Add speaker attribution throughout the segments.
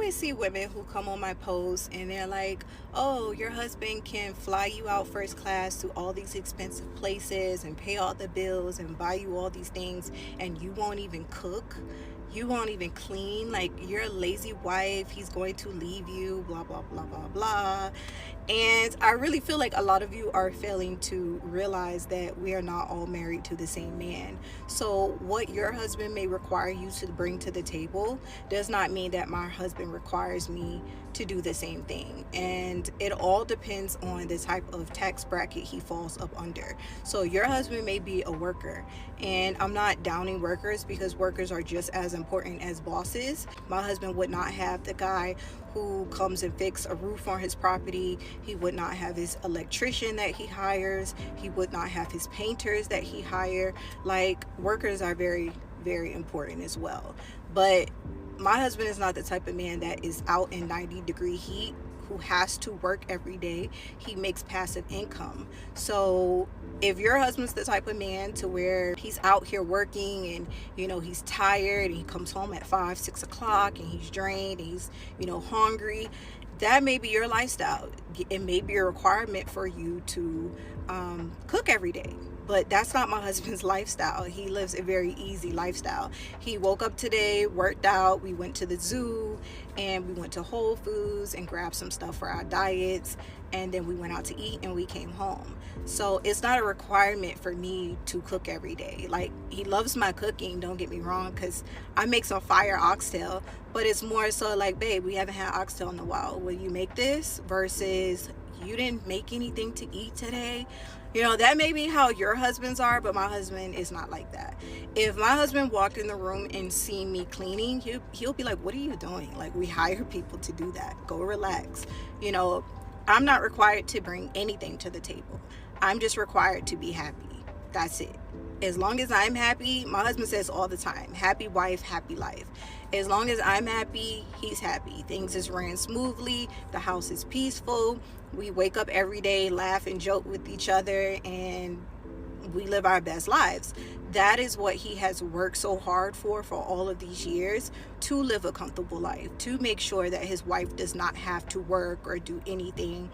Speaker 1: always see women who come on my posts and they're like, oh, your husband can fly you out first class to all these expensive places and pay all the bills and buy you all these things, and you won't even cook. You won't even clean. Like, you're a lazy wife. He's going to leave you, blah, blah, blah, blah, blah. And I really feel like a lot of you are failing to realize that we are not all married to the same man. So what your husband may require you to bring to the table does not mean that my husband requires me to do the same thing. And it all depends on the type of tax bracket he falls up under. So your husband may be a worker, and I'm not downing workers, because workers are just as important as bosses. My husband would not have the guy who comes and fix a roof on his property. He would not have his electrician that he hires. He would not have his painters that he hire. Like, workers are very, very important as well. But my husband is not the type of man that is out in 90-degree heat, who has to work every day. He makes passive income. So if your husband's the type of man to where he's out here working and, he's tired and he comes home at 5-6 o'clock and he's drained and he's, hungry, that may be your lifestyle. It may be a requirement for you to cook every day. But that's not my husband's lifestyle. He lives a very easy lifestyle. He woke up today, worked out, we went to the zoo, and we went to Whole Foods and grabbed some stuff for our diets, and then we went out to eat and we came home. So it's not a requirement for me to cook every day. Like, he loves my cooking, don't get me wrong, because I make some fire oxtail, but it's more so like, babe, we haven't had oxtail in a while. Will you make this? Versus, you didn't make anything to eat today. That may be how your husbands are, but my husband is not like that. If my husband walked in the room and seen me cleaning, he'll be like, what are you doing? Like, we hire people to do that. Go relax. I'm not required to bring anything to the table. I'm just required to be happy. That's it. As long as I'm happy, my husband says all the time, happy wife, happy life. As long as I'm happy, he's happy. Things is ran smoothly. The house is peaceful. We wake up every day, laugh and joke with each other, and we live our best lives. That is what he has worked so hard for all of these years, to live a comfortable life, to make sure that his wife does not have to work or do anything.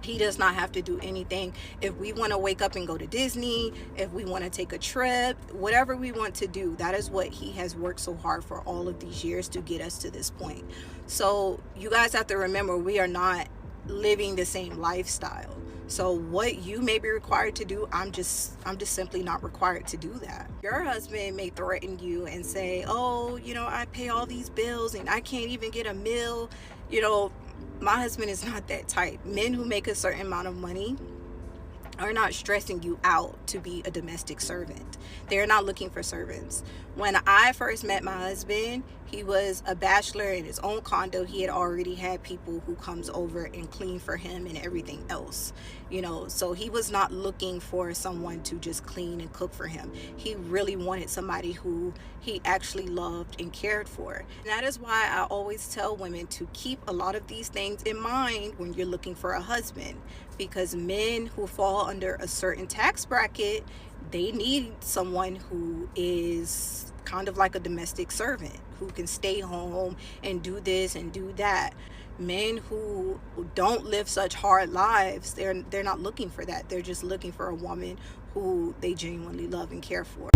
Speaker 1: He does not have to do anything. If we want to wake up and go to Disney, if we want to take a trip, whatever we want to do, that is what he has worked so hard for all of these years to get us to this point. So you guys have to remember, we are not living the same lifestyle. So what you may be required to do, I'm just simply not required to do that. Your husband may threaten you and say, oh, I pay all these bills and I can't even get a meal. My husband is not that type. Men who make a certain amount of money are not stressing you out to be a domestic servant. They're not looking for servants. When I first met my husband, he was a bachelor in his own condo. He had already had people who comes over and clean for him and everything else. So he was not looking for someone to just clean and cook for him. He really wanted somebody who he actually loved and cared for. And that is why I always tell women to keep a lot of these things in mind when you're looking for a husband, because men who fall under a certain tax bracket, they need someone who is kind of like a domestic servant, who can stay home and do this and do that. Men who don't live such hard lives, they're not looking for that. They're just looking for a woman who they genuinely love and care for.